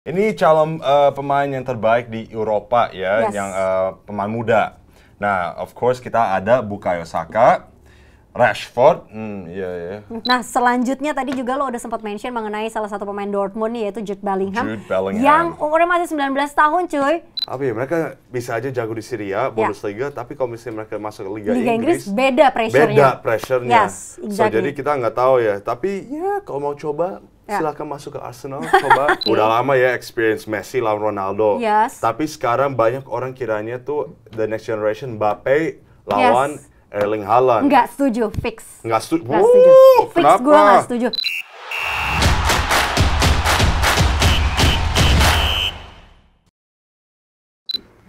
Ini calon pemain yang terbaik di Eropa ya, Yes. yang pemain muda. Nah, of course kita ada Bukayo Saka, Rashford, iya. Nah, selanjutnya tadi juga lo udah sempat mention mengenai salah satu pemain Dortmund nih, yaitu Jude Bellingham. Jude Bellingham. Yang umurnya masih 19 tahun cuy. Apa ya, mereka bisa aja jago di Serie A, Bundesliga, tapi kalau misalnya mereka masuk ke Liga Inggris, beda pressure-nya. beda pressure-nya. Yes, So, exactly. jadi kita nggak tahu ya, tapi ya kalau mau coba, Ya. silakan masuk ke Arsenal, coba. Udah lama ya experience Messi lawan Ronaldo. Yes. Tapi sekarang banyak orang kiranya tuh the next generation Mbappe lawan Erling Haaland. Nggak setuju, fix. Nggak setuju. Nggak setuju. Fix Kenapa? gue nggak setuju.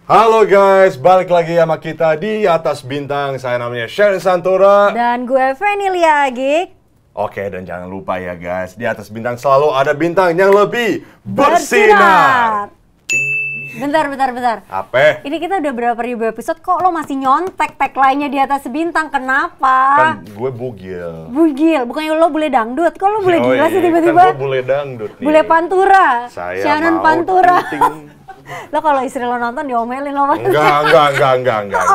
Halo guys, balik lagi sama kita di Atas Bintang. Saya namanya Sharon Santora. Dan gue Fanny Liagik. Oke, dan jangan lupa ya guys, di Atas Bintang selalu ada bintang yang lebih bersinar. Bentar. Apa? Ini kita udah berapa ribu episode, kok lo masih nyontek tagline-nya di atas bintang? Kenapa? Kan gue bugil. Bugil, bukannya lo boleh dangdut? Kok lo boleh Oh gila iya, sih kan tiba-tiba? gue boleh dangdut nih. Boleh pantura. Saya Shannon mau Pantura. ting-ting. Lo kalau istri lo nonton diomelin lo. Enggak.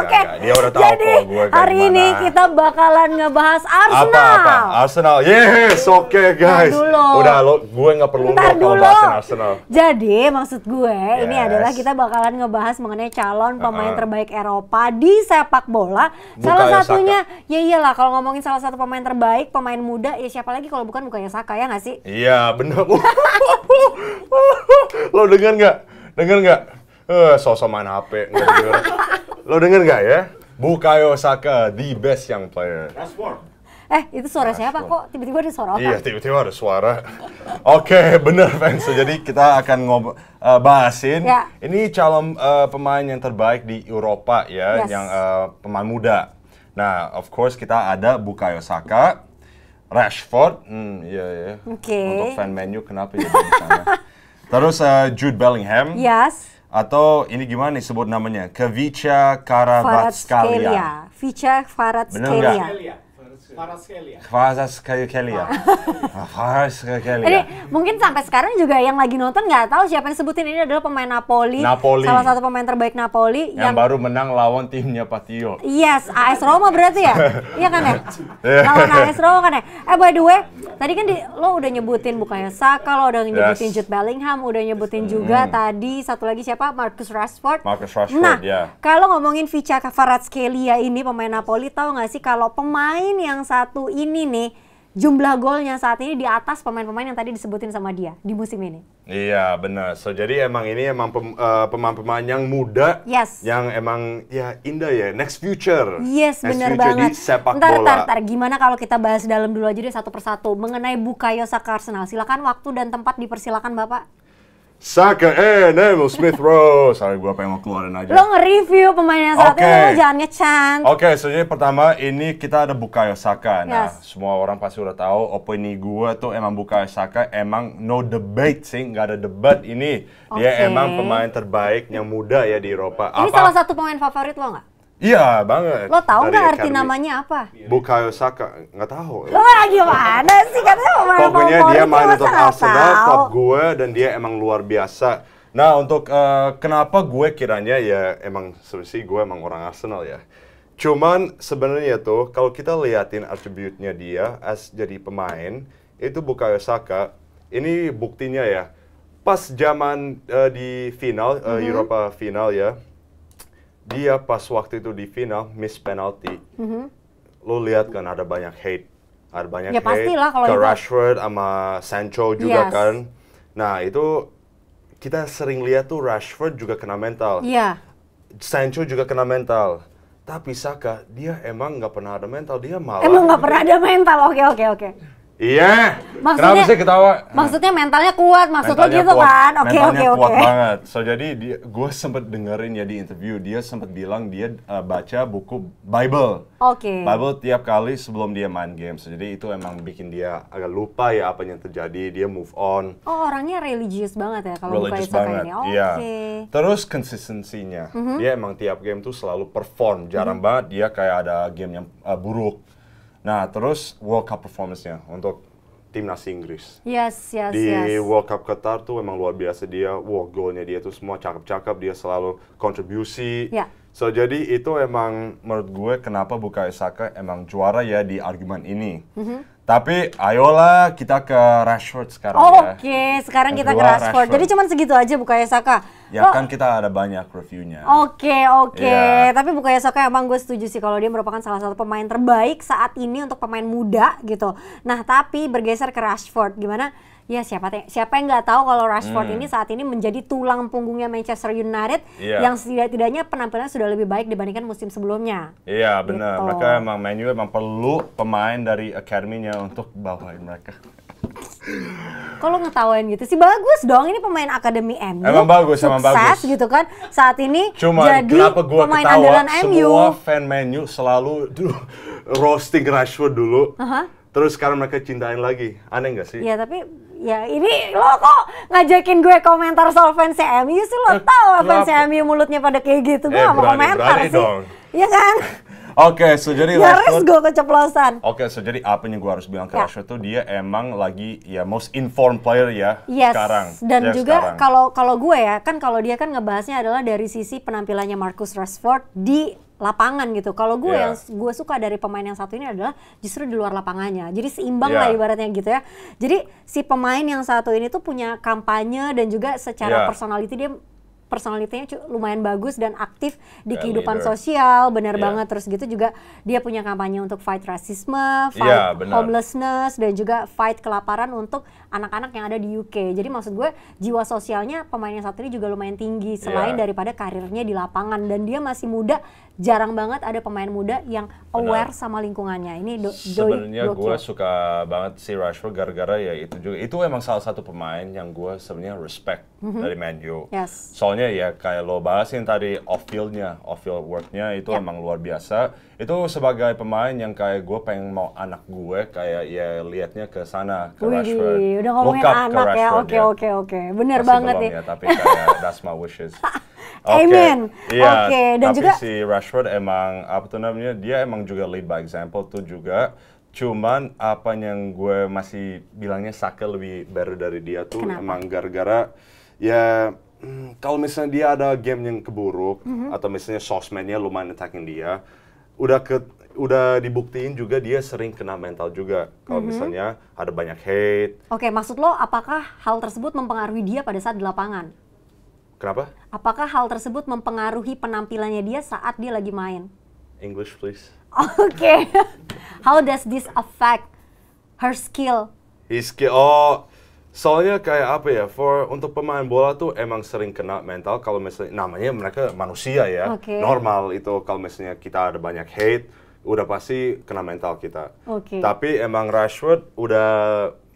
Oke. Dia udah tahu Jadi kok gue kayak hari ini gimana. kita bakalan ngebahas Arsenal. Apa? Arsenal. Yes, oke guys. dulu. Udah gue nggak perlu Bentar lo kalau dulu. bahasin Arsenal. Jadi maksud gue ini Yes. adalah kita bakalan ngebahas mengenai calon pemain terbaik Eropa di sepak bola. Salah Bukayo satunya, ya iyalah kalau ngomongin salah satu pemain terbaik, pemain muda, ya siapa lagi kalau bukan Bukayo Saka, ya nggak sih? Iya, bener. Lo denger nggak? Sosok main HP, nggak denger. Lo denger nggak ya? Bukayo Saka, the best young player. Itu suara siapa kok? Tiba-tiba ada suara apa? Iya, tiba-tiba ada suara. Oke, bener fans. Jadi kita akan bahasin. Ya. Ini calon pemain yang terbaik di Eropa ya, Yes. yang pemain muda. Nah, of course kita ada Bukayo Saka, Rashford, iya. Oke. Untuk fan menu kenapa jadi di sana? Terus Jude Bellingham. Yes. Atau ini gimana nih sebut namanya? Kvicha Kvaratskhelia. Vicha Bener nggak? Kvaratskhelia. Kvaratskhelia. Ini mungkin sampai sekarang juga yang lagi nonton nggak tahu siapa yang sebutin ini adalah pemain Napoli. Salah satu pemain terbaik Napoli Yang baru menang lawan timnya Patio. Yes, AS Roma berarti ya? Iya kan ya? Lawan AS Roma kan ya? By the way, tadi kan lo udah nyebutin Bukayo Saka, lo udah nyebutin Jude Bellingham, udah nyebutin juga tadi satu lagi siapa? Marcus Rashford. Nah, ya. kalau ngomongin Vicha Kvaratskhelia ini pemain Napoli, tahu nggak sih kalau pemain yang satu ini nih jumlah golnya saat ini di atas pemain-pemain yang tadi disebutin sama dia di musim ini. Iya, benar. So, jadi ini emang pemain-pemain yang muda, Yes. yang emang ya indah ya, next future. Yes, Next bener future banget. di sepak Ntar, bola. gimana kalau kita bahas dalam dulu aja deh satu persatu mengenai Bukayo Saka Arsenal. Silakan, waktu dan tempat dipersilakan Bapak. Saka, Nemo Smith Rowe. Sorry, gua pengen keluarin aja. Lo nge-review pemain yang satu, Oke. lo jangan nge-chant. Oke, so jadi pertama ini kita ada Bukayo Saka. Nah, Yes. semua orang pasti udah tahu opini gua tuh emang Bukayo Saka emang no debate sih, nggak ada debat ini. Oke. Dia emang pemain terbaik yang muda ya di Eropa. Ini salah satu pemain favorit lo nggak? Iya, banget. Lo tahu Dari nggak arti academy. namanya apa? Bukayo Saka, nggak tahu. Lo gimana sih, katanya pemain Pokoknya favorit, dia main masa untuk nggak Arsenal, tahu? klub gue, dan dia emang luar biasa. Nah, untuk kenapa gue kiranya ya emang sebenarnya gue emang orang Arsenal ya. Cuman sebenarnya tuh kalau kita liatin atributnya dia as jadi pemain, itu Bukayo Saka, ini buktinya ya. Pas zaman di final, Eropa final ya, dia pas waktu itu di final miss penalty. Lo lihat kan ada banyak hate. Ada banyak Ya, hate pastilah kalau ke itu. Rashford sama Sancho juga Yes. kan. Nah, itu kita sering lihat tuh Rashford juga kena mental. Iya. Sancho juga kena mental. Tapi Saka, dia emang nggak pernah ada mental. Dia malah... Emang nggak pernah ada mental, oke. Iya! Maksudnya- Kenapa sih ketawa? Maksudnya mentalnya kuat, maksud lo Mentalnya gitu kuat. kan? Mentalnya Oke. kuat banget. So, jadi gue sempet dengerin ya di interview, dia sempet bilang dia baca buku Bible. Oke. Bible tiap kali sebelum dia main game. So, jadi itu emang bikin dia agak lupa ya apa yang terjadi. Dia move on. Oh, orangnya religius banget ya kalau Bukayo Religious Saka banget, ini. Oke. iya. Terus konsistensinya, dia emang tiap game tuh selalu perform. Jarang banget dia kayak ada game yang buruk. Nah, terus World Cup performance-nya untuk timnas Inggris. Yes. Di World Cup Qatar tuh emang luar biasa dia. Wah, golnya dia tuh semua cakep-cakep, dia selalu kontribusi. Ya. So jadi itu emang menurut gue kenapa Bukayo Saka emang juara ya di argumen ini. Tapi ayolah kita ke Rashford sekarang ya. Oke, sekarang Yang kita ke kedua, Rashford. Jadi cuman segitu aja Bukayo Saka. Ya kan kita ada banyak reviewnya. Oke. Iya. Tapi Bukayo Saka emang gue setuju sih kalau dia merupakan salah satu pemain terbaik saat ini untuk pemain muda gitu. Nah, tapi bergeser ke Rashford, gimana? Ya siapa yang nggak tahu kalau Rashford ini saat ini menjadi tulang punggungnya Manchester United yang setidaknya penampilannya sudah lebih baik dibandingkan musim sebelumnya. Iya benar, Gitu. mereka emang Man U emang perlu pemain dari akademinya untuk bawain mereka. Kalau ngetawain gitu sih bagus dong, ini pemain akademi MU. Emang bagus, sukses emang bagus. gitu kan. Saat ini Cuman jadi kenapa gue pemain ketawa, andalan MU. semua fan Man U selalu roasting Rashford dulu. Terus sekarang mereka cintain lagi, aneh nggak sih? Ya tapi ya ini lo kok ngajakin gue komentar soal fans MU sih, lo tau fans MU mulutnya pada kayak gitu. Gue gak mau komentar berani sih. dong. Iya kan? Oke, so jadi Nyaris gue keceplosan. Oke, so jadi apa yang gue harus bilang ke Rashford tuh dia emang lagi ya most informed player ya sekarang. Dan Ya, juga sekarang. kalau gue ya kan kalau dia kan ngebahasnya adalah dari sisi penampilannya Marcus Rashford di lapangan gitu. Kalau gue yang gue suka dari pemain yang satu ini adalah justru di luar lapangannya. Jadi seimbang lah ibaratnya gitu ya. Jadi si pemain yang satu ini tuh punya kampanye dan juga secara personalitinya lumayan bagus dan aktif di kehidupan sosial, benar banget. Terus gitu juga dia punya kampanye untuk fight rasisme, fight homelessness, dan juga fight kelaparan untuk anak-anak yang ada di UK. Jadi maksud gue jiwa sosialnya pemain yang satu ini juga lumayan tinggi selain daripada karirnya di lapangan, dan dia masih muda. Jarang banget ada pemain muda yang aware sama lingkungannya. Ini sebenarnya gue suka banget si Rashford gara-gara ya itu juga. Itu emang salah satu pemain yang gue sebenarnya respect dari Man U. Soalnya ya kayak lo bahasin tadi off field worknya itu emang luar biasa. Itu sebagai pemain yang kayak gue pengen mau anak gue kayak ya liatnya ke sana ke Rashford. Udah ngomongin anak ya. Oke. Bener masih banget belum nih. Ya, tapi kayak that's my wishes. Amen. Iya, Dan tapi juga si Rashford emang apa tuh namanya, dia emang juga lead by example tuh juga. Cuman apa yang gue masih bilangnya Saka lebih better dari dia tuh emang gara-gara ya kalau misalnya dia ada game yang keburuk atau misalnya sosmednya lumayan attacking dia, udah dibuktiin juga dia sering kena mental juga. Kalau misalnya ada banyak hate. Oke, maksud lo apakah hal tersebut mempengaruhi dia pada saat di lapangan? Kenapa? Apakah hal tersebut mempengaruhi penampilannya dia saat dia lagi main? English please. Oke. How does this affect her skill? Soalnya kayak apa ya, untuk pemain bola tuh emang sering kena mental kalau misalnya, namanya mereka manusia ya, normal itu kalau misalnya kita ada banyak hate, udah pasti kena mental kita. Tapi emang Rashford udah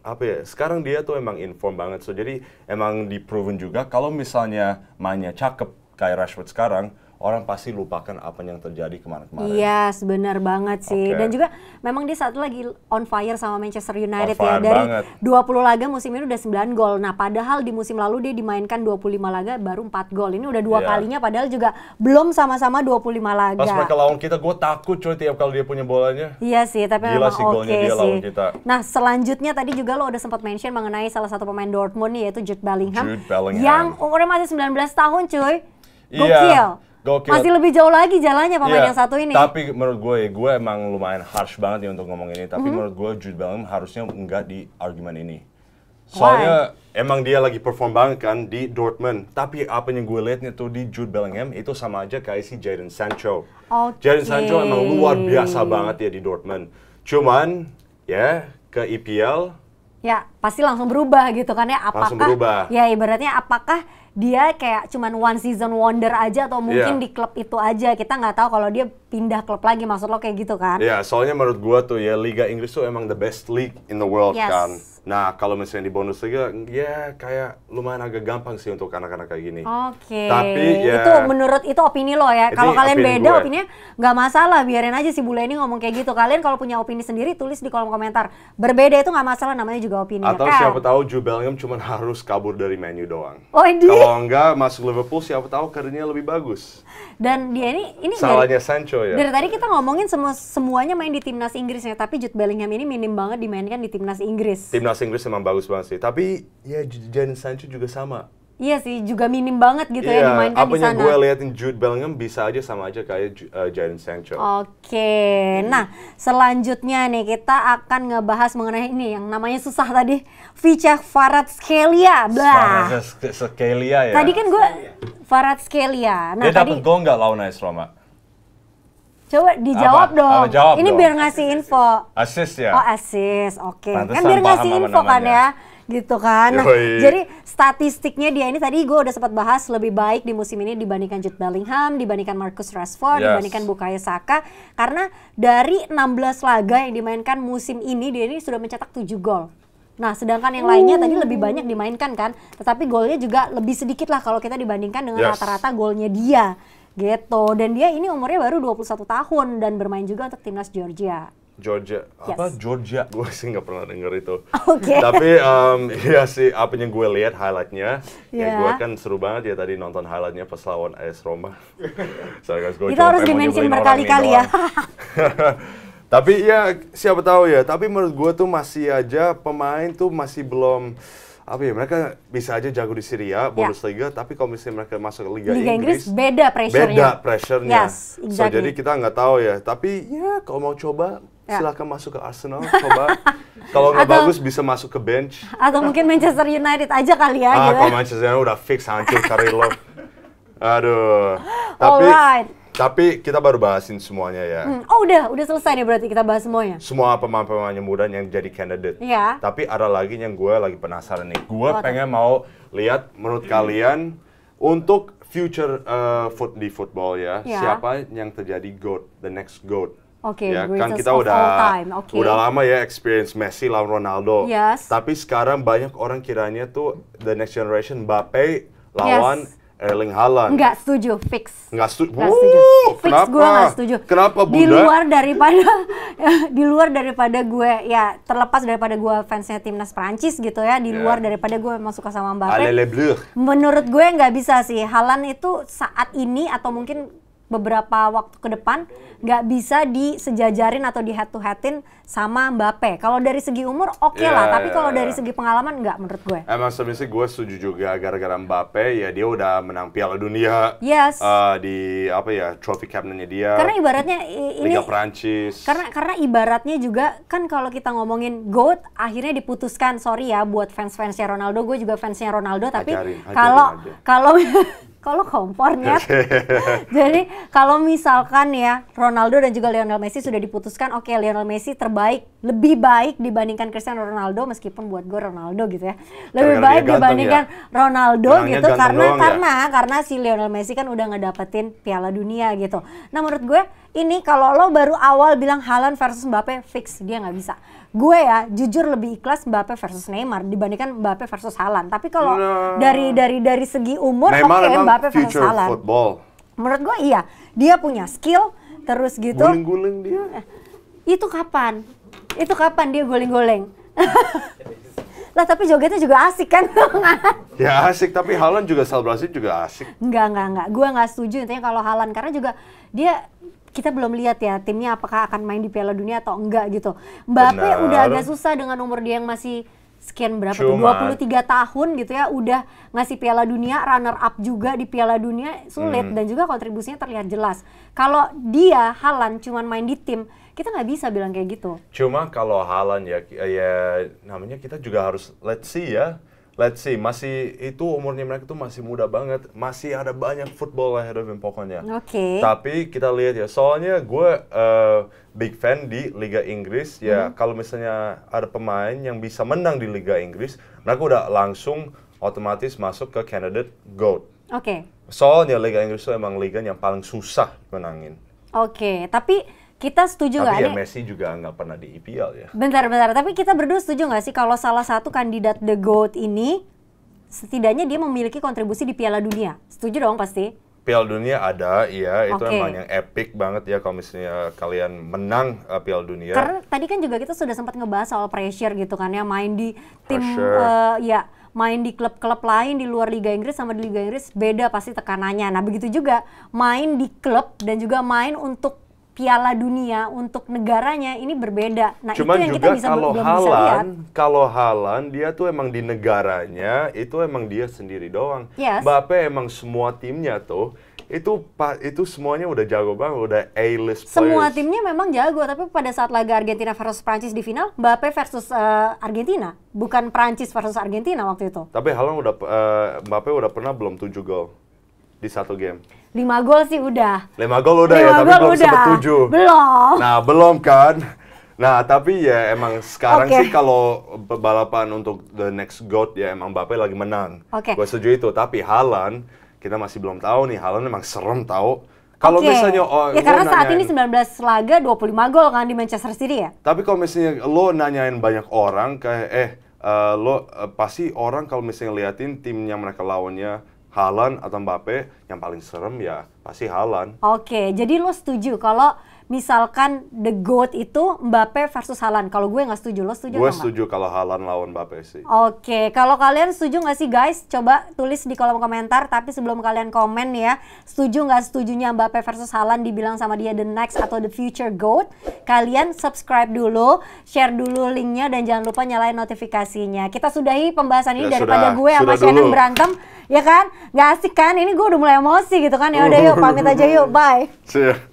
apa ya, sekarang dia tuh emang inform banget, so jadi emang di-proven juga kalau misalnya mainnya cakep kayak Rashford sekarang, orang pasti lupakan apa yang terjadi kemarin-kemarin. Iya, benar banget sih. Dan juga memang dia saat itu lagi on fire sama Manchester United ya. Dari 20 laga musim ini udah 9 gol. Nah, padahal di musim lalu dia dimainkan 25 laga baru 4 gol. Ini udah 2 kalinya padahal juga belum sama-sama 25 laga. Pas mereka lawan kita, gue takut coy tiap kali dia punya bolanya. Iya sih, tapi gila memang sih golnya dia lawan kita. Nah, selanjutnya tadi juga lo udah sempat mention mengenai salah satu pemain Dortmund nih, yaitu Jude Bellingham. Yang umurnya masih 19 tahun cuy. Gokil. Masih lebih jauh lagi jalannya pemain yang satu ini. Tapi menurut gue emang lumayan harsh banget nih untuk ngomong ini. Tapi menurut gue Jude Bellingham harusnya enggak di argumen ini. Soalnya emang dia lagi perform banget kan di Dortmund. Tapi apa yang gue liatnya tuh di Jude Bellingham itu sama aja kayak si Jadon Sancho. Jadon Sancho emang luar biasa banget ya di Dortmund. Cuman ya ke EPL ya pasti langsung berubah gitu kan ya. Langsung berubah. Ya ibaratnya apakah dia kayak cuman one season wonder aja atau mungkin di klub itu aja, kita nggak tahu kalau dia pindah klub lagi, maksud lo kayak gitu kan? Iya, soalnya menurut gua tuh ya Liga Inggris tuh emang the best league in the world kan. Nah, kalau misalnya di Bundesliga, ya kayak lumayan agak gampang sih untuk anak-anak kayak gini. Oke. Tapi ya itu menurut itu opini lo ya. Ini Kalau kalian opini beda gue. opininya nggak masalah, biarin aja si bule ini ngomong kayak gitu. Kalian kalau punya opini sendiri tulis di kolom komentar. Berbeda itu nggak masalah, namanya juga opini. atau kan? siapa tahu Jude Bellingham cuma harus kabur dari Man U doang. Oh, ini. Kalau enggak masuk Liverpool, siapa tahu karirnya lebih bagus. Dan dia ini Salahnya Sancho ya. dari tadi kita ngomongin semuanya main di timnas Inggrisnya, tapi Jude Bellingham ini minim banget dimainkan di timnas Inggris. Timnas Inggris emang bagus banget sih. Tapi ya Jadon Sancho juga sama. Iya sih, juga minim banget gitu ya dimainkan apa di yang sana. gue liatin Jude Bellingham bisa aja sama aja kayak Jadon Sancho. Oke, nah selanjutnya nih kita akan ngebahas mengenai ini yang namanya susah tadi, Vicha Kvaratskhelia. Blah. Skelia ya. Tadi kan gue Kvaratskhelia. Nah Dia tadi dapat gol nggak lawan AS Roma? coba dijawab Apa? dong. Apa, jawab Ini dong. biar ngasih info. Assist ya? Oh assist, oke. Kan Pantesan biar paham ngasih sama info kan namanya. ya, gitu kan. Nah, Yoi. jadi statistiknya dia ini tadi gue udah sempat bahas lebih baik di musim ini dibandingkan Jude Bellingham, dibandingkan Marcus Rashford, Yes. dibandingkan Bukayo Saka. Karena dari 16 laga yang dimainkan musim ini dia ini sudah mencetak 7 gol. Nah, sedangkan yang lainnya tadi lebih banyak dimainkan kan, tetapi golnya juga lebih sedikit lah kalau kita dibandingkan dengan Yes. rata-rata golnya dia. Gitu. Dan dia ini umurnya baru 21 tahun dan bermain juga untuk timnas Georgia. Georgia. Apa? Yes. Georgia. Gue sih nggak pernah denger itu. Oke. Tapi ya sih apa yang gue lihat highlightnya, ya Ya. gue kan seru banget ya tadi nonton highlightnya pas lawan AS Roma. Sorry guys, gue Kita cuma harus pengen dimention nyebelin orang berkali-kali ini ya. doang. Tapi ya siapa tahu ya. Tapi menurut gue tuh masih aja pemain tuh masih belum apa ya, mereka bisa aja jago di Syria, Bundesliga, tapi kalau misalnya mereka masuk ke Liga Inggris, beda pressure-nya. beda pressure-nya. Yes, So exactly. jadi kita nggak tahu ya. Tapi ya kalau mau coba Ya. silakan masuk ke Arsenal, coba. Kalau nggak Atau- bagus bisa masuk ke bench. Atau mungkin Manchester United aja kali ya gitu. Kalau Manchester United udah fix hancur karir lo. Aduh. Tapi Alright. tapi kita baru bahasin semuanya ya. Oh udah selesai nih berarti kita bahas semuanya. Semua pemain-pemain muda yang jadi candidate. Iya. Tapi ada lagi yang gue lagi penasaran nih. Gue Apa tuh? pengen mau lihat menurut kalian untuk future di football ya, Iya. siapa yang terjadi GOAT, the next GOAT. Oke, Ya, kan greatest kita of udah all time. Oke. udah lama ya experience Messi lawan Ronaldo. Yes. Tapi sekarang banyak orang kiranya tuh the next generation Mbappe lawan Yes. Erling Haaland. Nggak setuju, fix. Nggak setuju. Nggak setuju. Fix Kenapa? gue nggak setuju. Kenapa, Bunda? Di luar daripada di luar daripada gue ya terlepas daripada gue fansnya timnas Prancis gitu ya, di Ya. luar daripada gue memang suka sama Mbappe. Allez les Bleus. Menurut gue nggak bisa sih. Haaland itu saat ini atau mungkin beberapa waktu ke depan nggak bisa disejajarin atau di head to headin sama Mbappe. Kalau dari segi umur oke Ya, lah, tapi ya, kalau ya. dari segi pengalaman nggak menurut gue. Emang sebenarnya gue setuju juga gara-gara Mbappe ya dia udah menang Piala Dunia. Yes. Di apa ya trophy captainnya dia. Karena ibaratnya ini Liga Prancis. karena ibaratnya juga kan kalau kita ngomongin GOAT akhirnya diputuskan, sorry ya buat fans-fansnya Ronaldo, gue juga fansnya Ronaldo, tapi Ajarin kalau aja. kalau kalau kompornya jadi kalau misalkan ya Ronaldo dan juga Lionel Messi sudah diputuskan, oke Lionel Messi terbaik, lebih baik dibandingkan Cristiano Ronaldo, meskipun buat gue Ronaldo gitu ya lebih Karena baik dia ganteng dibandingkan ya? Ronaldo Menangnya gitu, ganteng doang ya? karena si Lionel Messi kan udah ngedapetin Piala Dunia gitu. Nah menurut gue ini kalau lo baru awal bilang Haaland versus Mbappe, fix dia nggak bisa. Gue ya jujur lebih ikhlas Mbappe versus Neymar dibandingkan Mbappe versus Haaland. Tapi kalau Nah. dari segi umur Neymar oke emang Mbappe versus future Haaland. football. Menurut gue iya, dia punya skill terus gitu. Guling-guling dia. Itu kapan? Itu kapan dia goleng-goleng? Lah tapi jogetnya juga asik kan? Ya asik, tapi Haaland juga selebrasi juga asik. Enggak. Gue nggak setuju intinya kalau Haaland, karena juga dia kita belum lihat ya timnya apakah akan main di Piala Dunia atau enggak gitu. Mbappe Benar. udah agak susah dengan umur dia yang masih sekian berapa tuh, Cuman- 23 tahun gitu ya, udah ngasih Piala Dunia, runner up juga di Piala Dunia, sulit dan juga kontribusinya terlihat jelas. Kalau dia Haaland cuman main di tim, kita nggak bisa bilang kayak gitu. Cuma kalau Haaland ya namanya kita juga harus let's see ya. Let's see, masih itu umurnya mereka tuh masih muda banget, masih ada banyak football ahead of him pokoknya. Oke. Tapi kita lihat ya, soalnya gue big fan di Liga Inggris ya. Kalau misalnya ada pemain yang bisa menang di Liga Inggris, mereka udah langsung otomatis masuk ke candidate GOAT. Oke. Soalnya Liga Inggris itu emang liga yang paling susah menangin. Oke, tapi kita setuju nggak? Tapi ya Messi juga nggak pernah di EPL ya. Bentar, tapi kita berdua setuju nggak sih kalau salah satu kandidat The GOAT ini setidaknya dia memiliki kontribusi di Piala Dunia? Setuju dong pasti? Piala Dunia ada, iya itu Oke. emang yang epic banget ya kalau misalnya kalian menang Piala Dunia. Karena tadi kan juga kita sudah sempat ngebahas soal pressure gitu kan ya, main di tim Pressure. ya main di klub-klub lain di luar Liga Inggris sama di Liga Inggris beda pasti tekanannya. Nah begitu juga main di klub dan juga main untuk Piala Dunia untuk negaranya ini berbeda. Nah Cuman itu yang juga kita bisa kalau belum bisa lihat. kalau Haaland dia tuh emang di negaranya itu emang dia sendiri doang. Yes. Mbappe emang semua timnya tuh itu semuanya udah jago banget, udah A-list players. Semua timnya memang jago, tapi pada saat laga Argentina versus Prancis di final, Mbappe versus Argentina, bukan Prancis versus Argentina waktu itu. Tapi Haaland Mbappe udah pernah belum 7 gol di satu game. 5 gol sih udah. 5 gol udah ya, 5 tapi gol belum udah. sempet 7. Belum. Nah, belum kan? Nah, tapi ya emang sekarang Oke. sih kalau balapan untuk the next GOAT ya emang Mbappe lagi menang. Oke. Gue setuju itu, tapi Haaland kita masih belum tahu nih. Haaland emang serem tahu. Kalau Oke. misalnya ya karena lo saat ini nanyain- 19 laga 25 gol kan di Manchester City ya. Tapi kalau misalnya lo nanyain banyak orang kayak pasti orang kalau misalnya liatin timnya mereka lawannya Haaland atau Mbappe, yang paling serem ya pasti Haaland. Oke, jadi lo setuju kalau misalkan the GOAT itu Mbappe versus Haaland. Kalau gue nggak setuju, lo setuju Gue atau nggak? setuju kalau Haaland lawan Mbappe sih. Oke, kalau kalian setuju nggak sih guys? Coba tulis di kolom komentar. Tapi sebelum kalian komen ya, setuju nggak setujunya Mbappe versus Haaland dibilang sama dia the next atau the future GOAT? Kalian subscribe dulu, share dulu linknya, dan jangan lupa nyalain notifikasinya. Kita sudahi pembahasan ini Ya, daripada sudah. gue sama Sudah Shannon dulu. berantem, ya kan? Nggak asik kan? Ini gue udah mulai emosi gitu kan? Ya udah yuk, pamit aja yuk, bye. See ya.